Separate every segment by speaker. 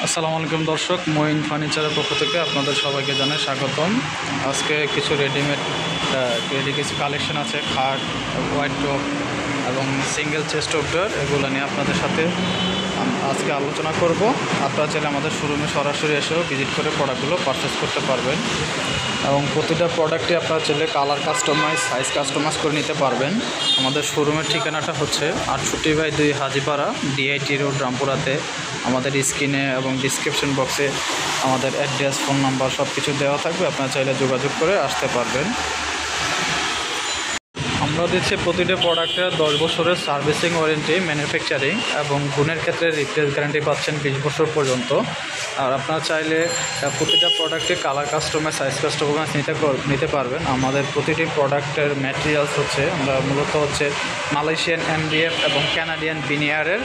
Speaker 1: আসসালামু আলাইকুম দর্শক, মঈন ফার্নিচারের পক্ষ থেকে আপনাদের সবাইকে জানাই স্বাগতম। আজকে কিছু রেডিমেড কিছু কালেকশন আছে, খাট, ওয়ার্ডরোব এবং সিঙ্গেল চেস্ট অফ ডোর, এগুলো নিয়ে আপনাদের সাথে আজকে আলোচনা করব। আপনারা চাইলে আমাদের শোরুমে সরাসরি এসেও ভিজিট করে প্রোডাক্টগুলো পারচেস করতে পারবেন এবং প্রতিটা প্রোডাক্টে আপনারা চাইলে কালার কাস্টমাইজ, সাইজ কাস্টমাইজ করে নিতে পারবেন। আমাদের শোরুমের ঠিকানাটা হচ্ছে 68/2 হাজিপাড়া, DIT রোড, রামপুরাতে। আমাদের স্ক্রিনে এবং ডিসক্রিপশন বক্সে আমাদের অ্যাড্রেস, ফোন নাম্বার সব কিছু দেওয়া থাকবে, আপনারা চাইলে যোগাযোগ করে আসতে পারবেন। আমরা দিচ্ছি প্রতিটা প্রোডাক্টের 10 বছরের সার্ভিসিং ওয়ারেন্টি, ম্যানুফ্যাকচারিং এবং গুণের ক্ষেত্রে রিপ্লেস গ্যারান্টি পাচ্ছেন 20 বছর পর্যন্ত। আর আপনারা চাইলে প্রতিটা প্রোডাক্টে কালার কাস্টমাইজ, সাইজ কাস্টমাইজ নিতে পারবেন। আমাদের প্রতিটি প্রোডাক্টের ম্যাটেরিয়ালস হচ্ছে, আমরা মূলত হচ্ছে মালয়েশিয়ান MDF এবং কানাডিয়ান ভিনিয়ারের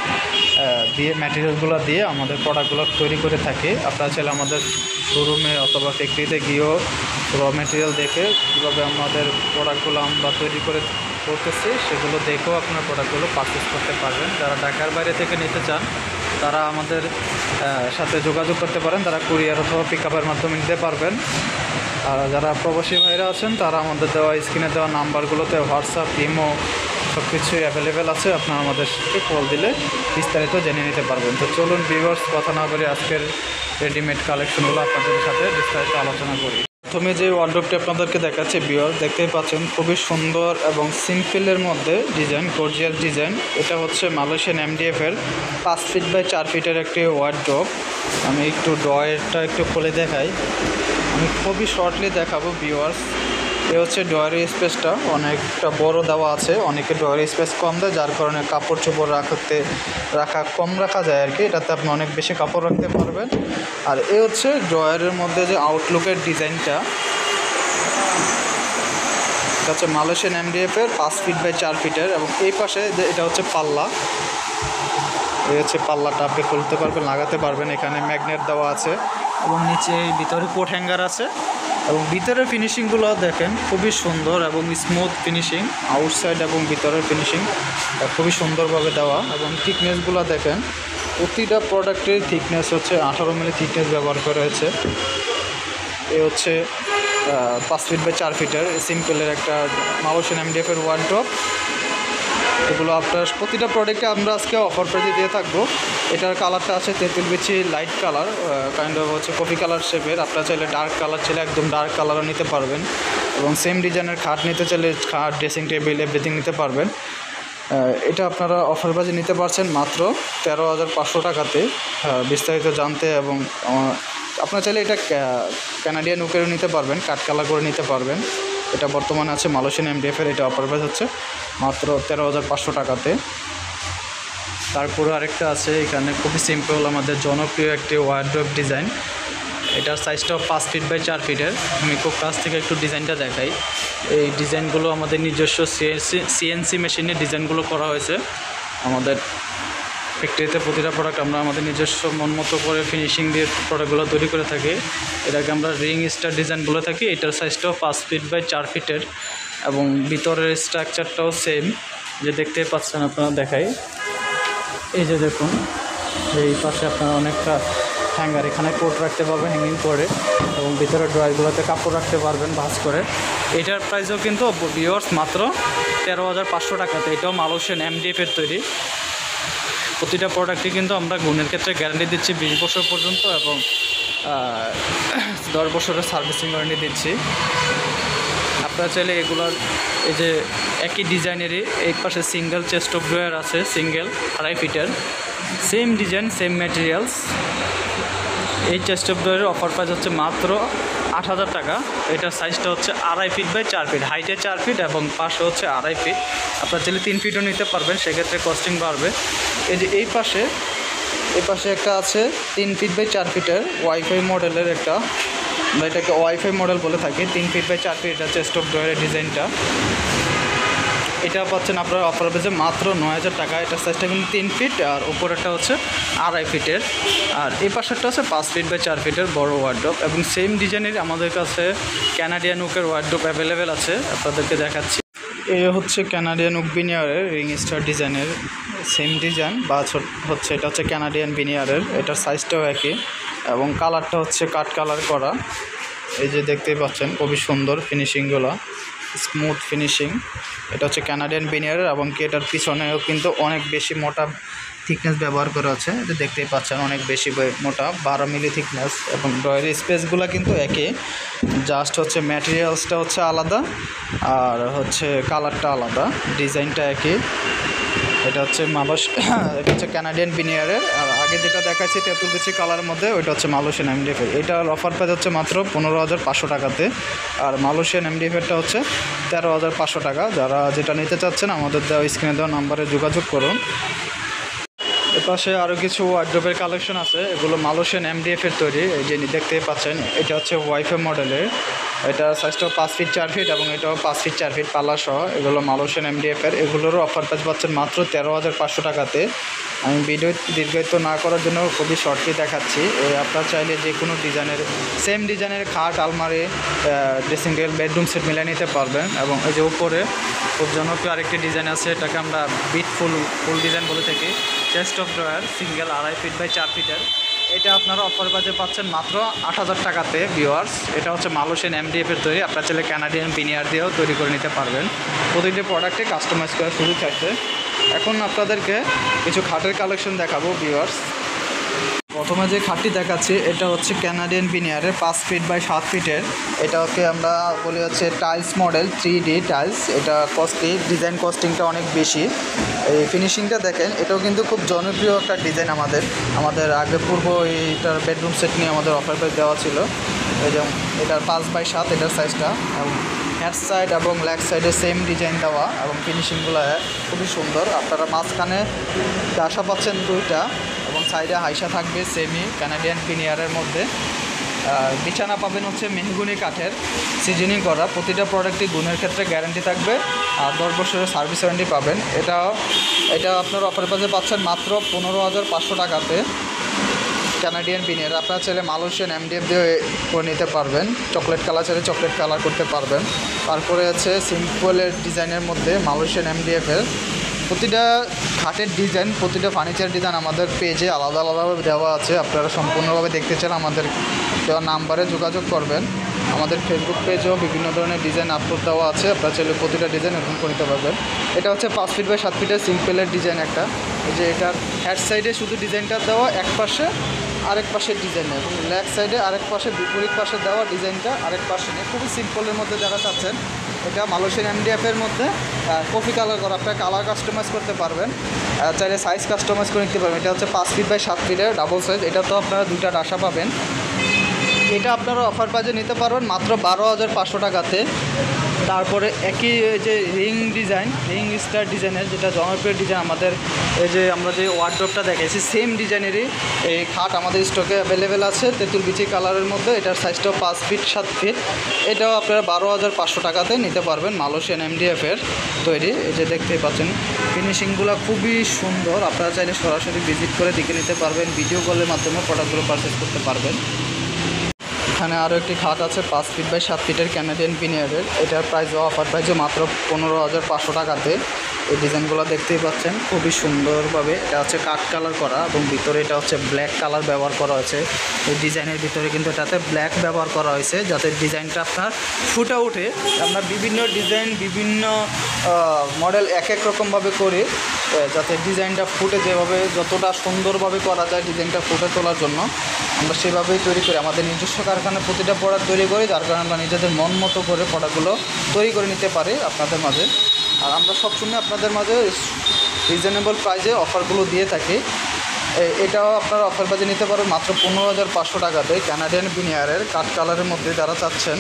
Speaker 1: ম্যাটেরিয়ালগুলো দিয়ে আমাদের প্রোডাক্টগুলো তৈরি করে থাকি। আপনারা চাইলে আমাদের শোরুমে অথবা ফ্যাক্টরিতে গিয়েও র ম্যাটেরিয়াল দেখে কীভাবে আমাদের প্রোডাক্টগুলো আমরা তৈরি করতেছি সেগুলো দেখেও আপনার প্রোডাক্টগুলো পারচেস করতে পারবেন। যারা ঢাকার বাইরে থেকে নিতে চান তারা আমাদের সাথে যোগাযোগ করতে পারেন, তারা কুরিয়ার অথবা পিক আপের মাধ্যমে নিতে পারবেন। আর যারা প্রবাসী ভাইরা আছেন তারা আমাদের দেওয়া স্ক্রিনে দেওয়া নাম্বারগুলোতে হোয়াটসঅ্যাপ, ইমো সব কিছুই অ্যাভেলেবেল আছে। আপনারা আমাদের সাথে কল দিলে বিস্তারিত জেনে নিতে পারবেন। তো চলুন ভিউয়ার্স, কথা না বলে আজকের রেডিমেড কালেকশনগুলো আপনাদের সাথে বিস্তারিত আলোচনা করি। প্রথমে যে ওয়ার্ডরোবটি আপনাদেরকে দেখাচ্ছি ভিউয়ার্স, দেখতেই পাচ্ছেন খুবই সুন্দর এবং সিম্পলের মধ্যে ডিজাইন, গর্জিয়াস ডিজাইন। এটা হচ্ছে মালয়েশিয়ান MDF-এর 5 ফিট বাই 4 ফিটের একটি ওয়ার্ডরোব। আমি একটু ড্রয়ারটা একটু খুলে দেখাই, আমি খুবই শর্টলি দেখাবো ভিউয়ার্স। এ হচ্ছে ড্রয়ারের স্পেসটা অনেকটা বড় দেওয়া আছে, অনেকে ড্রয়ারের স্পেস কম দেয়, যার কারণে কাপড় চোপড় কম রাখা যায় আর কি। এটাতে আপনি অনেক বেশি কাপড় রাখতে পারবেন। আর এ হচ্ছে ড্রয়ারের মধ্যে যে আউটলুকের ডিজাইনটা, এটা হচ্ছে মালয়েশিয়ান MDF-এর 5 ফিট বাই 4 ফিটের। এবং এই পাশে যে এটা হচ্ছে পাল্লা, এই হচ্ছে পাল্লাটা আপনি খুলতে পারবেন, লাগাতে পারবেন। এখানে ম্যাগনেট দেওয়া আছে এবং নিচে ভিতরে কোট হ্যাঙ্গার আছে। এবং ভিতরের ফিনিশিংগুলো দেখেন খুবই সুন্দর এবং স্মুথ ফিনিশিং, আউটসাইড এবং ভিতরের ফিনিশিং খুবই সুন্দরভাবে দেওয়া। এবং থিকনেসগুলো দেখেন, প্রতিটা প্রোডাক্টের থিকনেস হচ্ছে 18 মিলি থিকনেস ব্যবহার করা হয়েছে। এ হচ্ছে 5 ফিট বাই 4 ফিটের সিম্পলের একটা মালয়েশিয়ান MDF-এর ওয়ার্ডরোব। এগুলো আপনার প্রতিটা প্রোডাক্টে আমরা আজকে অফার প্রাইসে দিয়ে থাকবো। এটার কালারটা আছে তেঁতুল বিচি লাইট কালার, কাইন্ড অফ হচ্ছে কফি কালার শেপের। আপনারা চাইলে ডার্ক কালার চাইলে একদম ডার্ক কালারও নিতে পারবেন। এবং সেম ডিজাইনের খাট নিতে চাইলে খাট, ড্রেসিং টেবিল এভরিথিং নিতে পারবেন। এটা আপনারা অফার প্রাইসে নিতে পারছেন মাত্র 13,500 টাকাতে। বিস্তারিত জানতে এবং আপনারা চাইলে এটা কানাডিয়ান উকেরও নিতে পারবেন, কাঠ কালার করে নিতে পারবেন। এটা বর্তমানে আছে মালয়েশিয়ান MDF-এর, এটা অফার প্রাইস হচ্ছে মাত্র 13,500 টাকাতে। তারপরে আরেকটা আছে এখানে খুবই সিম্পল আমাদের জনপ্রিয় একটি ওয়ার্ডরোব ডিজাইন। এটার সাইজটাও 5 ফিট বাই 4 ফিটের। আমি খুব কাছ থেকে একটু ডিজাইনটা দেখাই। এই ডিজাইনগুলো আমাদের নিজস্ব CNC মেশিনে ডিজাইনগুলো করা হয়েছে। আমাদের ফ্যাক্টরিতে প্রতিটা প্রোডাক্ট আমরা আমাদের নিজস্ব মন মতো করে ফিনিশিং দিয়ে প্রোডাক্টগুলো তৈরি করে থাকি। এটাকে আমরা রিং স্টার ডিজাইন বলে থাকি। এটার সাইজটাও 5 ফিট বাই 4 ফিটের এবং ভিতরের স্ট্রাকচারটাও সেম, যে দেখতে পাচ্ছেন আপনারা দেখাই। এই যে দেখুন, এই পাশে আপনারা অনেকটা হ্যাঙ্গার, এখানে কোট রাখতে পারবেন হ্যাঙ্গিং করে, এবং ভিতরে ড্রয়ারগুলোতে কাপড় রাখতে পারবেন ভাঁজ করে। এটার প্রাইসও কিন্তু ভিউয়ার্স মাত্র 13,500 টাকাতে। এটাও মালয়েশিয়ান MDF-এর তৈরি। প্রতিটা প্রোডাক্টই কিন্তু আমরা গুণের ক্ষেত্রে গ্যারান্টি দিচ্ছি 20 বছর পর্যন্ত এবং 10 বছরের সার্ভিসিং ওয়ারেন্টি দিচ্ছি। আপনারা চাইলে এগুলোর এই যে একই ডিজাইনেরই এই পাশে সিঙ্গেল চেস্ট অফ ড্রয়ার আছে, সিঙ্গেল 2.5 ফিটের, সেম ডিজাইন, সেম ম্যাটেরিয়ালস। এই চেস্ট অফ ড্রয়ারের অফার প্রাইস হচ্ছে মাত্র 8,000 টাকা। এটার সাইজটা হচ্ছে 2.5 ফিট বাই 4 ফিট, হাইটে 4 ফিট এবং পাশে হচ্ছে 2.5 ফিট। আপনারা চাইলে 3 ফিটও নিতে পারবেন, সেক্ষেত্রে কস্টিং বাড়বে। এই যে এই পাশে একটা আছে 3 ফিট বাই 4 ফিটের ওয়াইফাই মডেলের একটা, আমরা এটাকে ওয়াইফাই মডেল বলে থাকি। 3 ফিট বাই 4 ফিট এটা চেস্ট অফ ড্রয়ারের ডিজাইনটা। এটা পাচ্ছেন আপনার অফার পেয়েছে মাত্র 9,000 টাকা। এটার সাইজটা কিন্তু 3 ফিট আর উপরেরটা হচ্ছে 2.5 ফিটের। আর এই পাশেরটা হচ্ছে 5 ফিট বাই 4 ফিটের বড় ওয়ার্ডরোব। এবং সেম ডিজাইনের আমাদের কাছে কানাডিয়ান উকের ওয়ার্ডরোব অ্যাভেলেবেল আছে, আপনাদেরকে দেখাচ্ছি। এ হচ্ছে কানাডিয়ান উক বিনিয়ারের রিং স্টার ডিজাইনের সেম ডিজাইন বা হচ্ছে এটা হচ্ছে কানাডিয়ান বিনিয়ারের। এটার সাইজটাও একই এবং কালারটা হচ্ছে কাট কালার করা। এই যে দেখতেই পাচ্ছেন খুবই সুন্দর ফিনিশিংগুলো, স্মুথ ফিনিশিং। এটা হচ্ছে কানাডিয়ান বিনিয়ারের এবং কি এটার পিছনেও কিন্তু অনেক বেশি মোটা থিকনেস ব্যবহার করা আছে। এটা দেখতেই পাচ্ছেন অনেক বেশি মোটা 12 মিলি থিকনেস এবং ড্রয়ের স্পেসগুলো কিন্তু একই, জাস্ট হচ্ছে ম্যাটেরিয়ালসটা হচ্ছে আলাদা আর হচ্ছে কালারটা আলাদা, ডিজাইনটা একই। এটা হচ্ছে এটা হচ্ছে কানাডিয়ান বিনিয়ারের। আর আগে যেটা দেখাচ্ছি তেঁতুলকুচি কালার মধ্যে ওইটা হচ্ছে মালয়েশিয়ান এমডিএফ। এটার অফার প্রাইস হচ্ছে মাত্র 15,500 টাকাতে, আর মালয়েশিয়ান এমডিএফেরটা হচ্ছে 13,500 টাকা। যারা যেটা নিতে চাচ্ছেন আমাদের দেওয়া স্ক্রিনে দেওয়া নাম্বারে যোগাযোগ করুন। এপাশে আরও কিছু ওয়ার্ড্রোবের কালেকশন আছে, এগুলো মালয়েশিয়ান এমডিএফের তৈরি। এই যে দেখতেই পাচ্ছেন এটা হচ্ছে ওয়াইফাই মডেলের, এটা সাইজটাও 5 ফিট 4 ফিট এবং এটাও 5 ফিট 4 ফিট পাল্লা সহ। এগুলো মালয়েশিয়ান এমডিএফের, এগুলোরও অফার প্রাইস পাচ্ছেন মাত্র 13,500 টাকাতে। আমি ভিডিও দীর্ঘায়িত না করার জন্য খুবই শর্টলি দেখাচ্ছি। আপনারা চাইলে যে কোনো ডিজাইনের সেম ডিজাইনের খাট, আলমারি, ড্রেসিং টেবিল, বেডরুম সেট মিলিয়ে নিতে পারবেন। এবং এই যে উপরে খুব জনপ্রিয় আরেকটি ডিজাইন আছে, এটাকে আমরা ফুল ডিজাইন বলে থাকি। Chest of drawer single 2.5 feet by 4 ফিটের। এটা আপনারা অফার বাজে পাচ্ছেন মাত্র 8,000 টাকাতে ভিউয়ার্স। এটা হচ্ছে মালয়েশিয়ান এমডিএফের তৈরি, আপনারা চাইলে কানাডিয়ান বিনিয়ার দিয়েও তৈরি করে নিতে পারবেন। প্রতিটি প্রোডাক্টে কাস্টমাইজ করার সুযোগ থাকছে। এখন আপনাদেরকে কিছু খাটের কালেকশন দেখাবো ভিউয়ার্স। প্রথমে যে খাটটি দেখাচ্ছি এটা হচ্ছে কানাডিয়ান বিনিয়ারের 5 ফিট বাই 7 ফিটের। এটাকে আমরা বলি হচ্ছে টাইলস মডেল 3D টাইলস। এটা কস্টলি, ডিজাইন কস্টিংটা অনেক বেশি। এই ফিনিশিংটা দেখেন, এটাও কিন্তু খুব জনপ্রিয় একটা ডিজাইন। আমাদের আগে পূর্ব এইটার বেডরুম সেট নিয়ে আমাদের অফার প্রাইস দেওয়া ছিল। এই যেমন এটার 5 বাই 7 এটার সাইজটা, এবং হেড সাইড এবং লেগ সাইডে সেম ডিজাইন দেওয়া এবং ফিনিশিংগুলো খুবই সুন্দর। আপনারা মাঝখানে ডাসা পাচ্ছেন 2টা এবং সাইডে হাইসা থাকবে সেমি কানাডিয়ান বিনিয়ারের মধ্যে। বিছানা পাবেন হচ্ছে মেহগুনি কাঠের সিজনিং করা। প্রতিটা প্রোডাক্টই গুণের ক্ষেত্রে গ্যারান্টি থাকবে আর 10 বছরের সার্ভিস ওয়ারেন্টি পাবেন। এটা আপনার অফার প্রাইসে পাচ্ছেন মাত্র 15,500 টাকাতে কানাডিয়ান বিনিয়ার। আপনারা চাইলে মালয়েশিয়ান এমডিএফ দিয়ে করে নিতে পারবেন। চকলেট কালার চাইলে চকলেট কালার করতে পারবেন। তারপরে আছে সিম্পলের ডিজাইনের মধ্যে মালয়েশিয়ান এমডিএফের প্রতিটা খাটের ডিজাইন, প্রতিটা ফার্নিচার ডিজাইন আমাদের পেজে আলাদা আলাদাভাবে দেওয়া আছে। আপনারা সম্পূর্ণভাবে দেখতে চান আমাদের দেওয়া নাম্বারে যোগাযোগ করবেন। আমাদের ফেসবুক পেজেও বিভিন্ন ধরনের ডিজাইন আপলোড দেওয়া আছে, আপনারা চাইলে প্রতিটা ডিজাইন এরকম করে নিতে পারবেন। এটা হচ্ছে 5 ফিট বাই 7 ফিটের সিম্পলের ডিজাইন একটা। এই যে এটার হেড সাইডে শুধু ডিজাইনটা দেওয়া, এক পাশে আরেক পাশের ডিজাইন নেই, এবং লেগ সাইডে আরেক পাশে বিপরীত পাশে দেওয়া ডিজাইনটা আরেক পাশে নেই। খুবই সিম্পলের মধ্যে যারা চাচ্ছেন, এটা মালয়েশিয়ান এমডিএফের মধ্যে কফি কালার করা, আপনারা কালার কাস্টমাইজ করতে পারবেন, চাইলে সাইজ কাস্টমাইজ করে নিতে পারবেন। এটা হচ্ছে 5 ফিট বাই 7 ফিটের ডাবল সাইজ। এটা তো আপনারা 2টা ডাসা পাবেন। এটা আপনারা অফার প্রাইসে নিতে পারবেন মাত্র 12,500 টাকাতে। তারপরে একই যে রিং স্টার ডিজাইনের যেটা জনপ্রিয় ডিজাইন আমাদের, এই যে আমরা যে ওয়ার্ডরোবটা দেখেছি সেম ডিজাইনেরই এই খাট আমাদের স্টকে অ্যাভেলেবেল আছে তেঁতুলকুচি কালারের মধ্যে। এটার সাইজটাও 5 ফিট 7 ফিট। এটাও আপনারা 12,500 টাকাতে নিতে পারবেন মালয়েশিয়ান এমডিএফের তৈরি। এই যে দেখতেই পাচ্ছেন ফিনিশিংগুলো খুবই সুন্দর। আপনারা চাইলে সরাসরি ভিজিট করে দেখে নিতে পারবেন, ভিডিও কলের মাধ্যমে প্রোডাক্টগুলো পারচেস করতে পারবেন। এখানে আরও একটি খাট আছে 5 ফিট বাই 7 ফিটের কানাডিয়ান বিনিয়ারের। এটার প্রাইস অফার প্রাইসও মাত্র 15,500 টাকাতে। এই ডিজাইনগুলো দেখতেই পাচ্ছেন খুবই সুন্দরভাবে। এটা হচ্ছে কাঠ কালার করা এবং ভিতরে এটা হচ্ছে ব্ল্যাক কালার ব্যবহার করা হয়েছে। এই ডিজাইনের ভিতরে কিন্তু এটাতে ব্ল্যাক ব্যবহার করা হয়েছে যাতে ডিজাইনটা আপনার ফুটে ওঠে। আমরা বিভিন্ন ডিজাইন বিভিন্ন মডেল এক রকমভাবে করি যাতে ডিজাইনটা ফুটে, যেভাবে যতটা সুন্দরভাবে করা যায় ডিজাইনটা ফুটে তোলার জন্য আমরা সেভাবেই তৈরি করি। আমাদের নিজস্ব কারখানায় প্রতিটা প্রোডাক্ট তৈরি করি, যার কারণে আমরা নিজেদের মন মতো করে প্রোডাক্টগুলো তৈরি করে নিতে পারি আপনাদের মাঝে। আর আমরা সবসময় আপনাদের মাঝে রিজনেবল প্রাইসে অফারগুলো দিয়ে থাকি। এটাও আপনারা অফার প্রাইসে নিতে পারেন মাত্র 15,500 টাকাতে কানাডিয়ান বিনিয়ারের কাঠ কালারের মধ্যে যারা চাচ্ছেন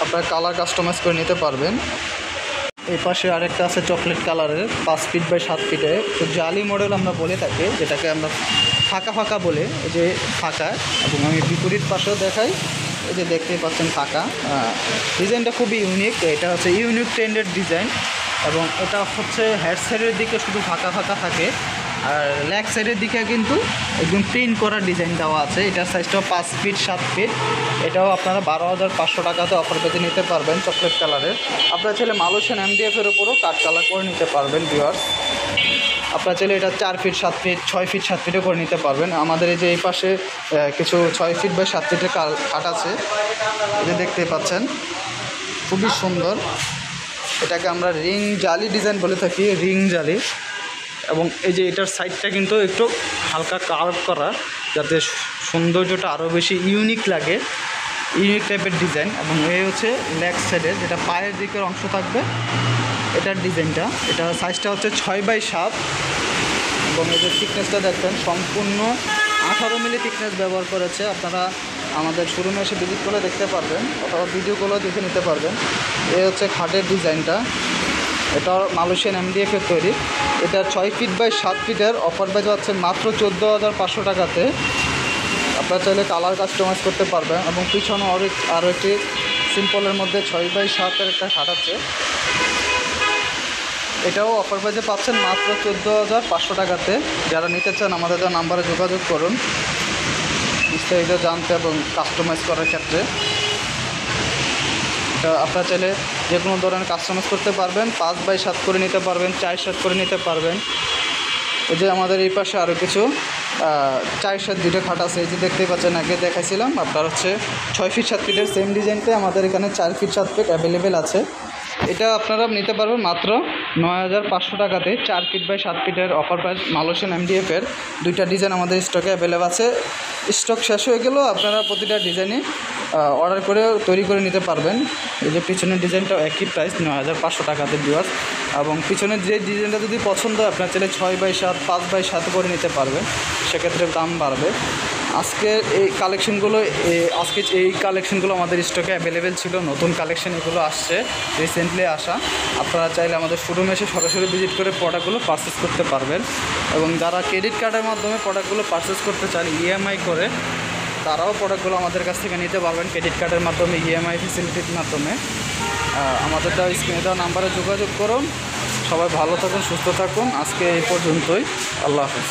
Speaker 1: আপনারা কালার কাস্টমাইজ করে নিতে পারবেন। এই পাশে আরেকটা আছে চকলেট কালারের 5 ফিট বাই 7 ফিটে, তো জালি মডেল আমরা বলে থাকি, যেটাকে আমরা ফাঁকা বলে। এই যে ফাঁকা, এবং আমি বিপরীত পাশেও দেখাই। এই যে দেখতেই পাচ্ছেন ফাঁকা। ডিজাইনটা খুবই ইউনিক। এটা হচ্ছে ইউনিক ট্রেন্ডের ডিজাইন এবং এটা হচ্ছে হেড সাইডের দিকে শুধু ফাঁকা থাকে আর লেগ সাইডের দিকে কিন্তু একদম প্রিন্ট করা ডিজাইন দেওয়া আছে। এটার সাইজটাও 5 ফিট 7 ফিট। এটাও আপনারা 12,500 টাকাতে অফার পেতে নিতে পারবেন চকলেট কালারের। আপনারা চাইলে মালয়েশিয়ান MDF-এর উপরও কাঠ কালার করে নিতে পারবেন ভিউয়ার্স। আপনারা চাইলে এটা 4 ফিট 7 ফিট 6 ফিট 7 ফিটও করে নিতে পারবেন। আমাদের এই যে এই পাশে কিছু 6 ফিট বা 7 ফিটের খাট আছে, এই যে দেখতেই পাচ্ছেন, খুবই সুন্দর। এটাকে আমরা রিং জালি ডিজাইন বলে থাকি, রিং জালি। এবং এই যে এটার সাইডটা কিন্তু একটু হালকা কার্ভ করা, যাতে সৌন্দর্যটা আরও বেশি ইউনিক লাগে, ইউনিক টাইপের ডিজাইন। এবং এই হচ্ছে লেগ সাইডের যেটা পায়ের দিকের অংশ থাকবে, এটার ডিজাইনটা। এটার সাইজটা হচ্ছে 6x7 এবং এই যে থিকনেসটা দেখবেন সম্পূর্ণ 18 মিলি থিকনেস ব্যবহার করেছে। আপনারা আমাদের শোরুমে এসে ভিজিট করে দেখতে পারবেন অথবা ভিডিওগুলো দেখে নিতে পারবেন। এই হচ্ছে খাটের ডিজাইনটা, এটা মালয়েশিয়ান MDF-এর তৈরি। এটা 6 ফিট বাই 7 ফিটের অফার পেয়ে যাচ্ছে মাত্র 14,500 টাকাতে। আপনারা চাইলে কালার কাস্টমাইজ করতে পারবেন। এবং পিছনে আরও একটি সিম্পলের মধ্যে 6x7-এর একটা খাট আছে, এটাও অফার প্রাইসে পাচ্ছেন মাত্র 14,500 টাকাতে। যারা নিতে চান আমাদের নাম্বারে যোগাযোগ করুন বিস্তারিত জানতে এবং কাস্টমাইজ করার ক্ষেত্রে। এটা আপনারা চাইলে যে কোনো ধরনের কাস্টমাইজ করতে পারবেন, 5x7 করে নিতে পারবেন, 4x7 করে নিতে পারবেন। এই যে আমাদের এই পাশে আরও কিছু 4x7 দুটো খাট আছে, এই যে দেখতেই পাচ্ছেন, আগে দেখাইছিলাম। আপনার হচ্ছে 6 ফিট 7 ফিটের সেম ডিজাইনতে আমাদের এখানে 4 ফিট 7 ফিট অ্যাভেলেবেল আছে। এটা আপনারা নিতে পারবেন মাত্র 9,500 টাকাতে। 4 ফিট বাই 7 ফিটের অফার প্রাইস মালয়েশিয়ান MDF-এর দুইটা ডিজাইন আমাদের স্টকে অ্যাভেলেবেল আছে। স্টক শেষ হয়ে গেলেও আপনারা প্রতিটা ডিজাইনই অর্ডার করে তৈরি করে নিতে পারবেন। এই যে পিছনের ডিজাইনটাও একই প্রাইস 9,500 টাকাতে ভিউয়ার্স। এবং পিছনের যে ডিজাইনটা যদি পছন্দ হয় আপনার চাইলে 6x7 5x7 করে নিতে পারবেন, সেক্ষেত্রে দাম বাড়বে। আজকের এই কালেকশনগুলো আমাদের স্টকে অ্যাভেলেবেল ছিল, নতুন কালেকশন এগুলো আসছে, রিসেন্টলি আসা। আপনারা চাইলে আমাদের শোরুমে এসে সরাসরি ভিজিট করে প্রোডাক্টগুলো পারচেস করতে পারবেন। এবং যারা ক্রেডিট কার্ডের মাধ্যমে প্রোডাক্টগুলো পারচেস করতে চান EMI করে, তারাও প্রোডাক্টগুলো আমাদের কাছ থেকে নিতে পারবেন ক্রেডিট কার্ডের মাধ্যমে, EMI ফেসিলিটির মাধ্যমে। আমাদের স্ক্রিনে দেওয়া নাম্বারে যোগাযোগ করুন। সবাই ভালো থাকুন, সুস্থ থাকুন। আজকে এই পর্যন্তই, আল্লাহ হাফেজ।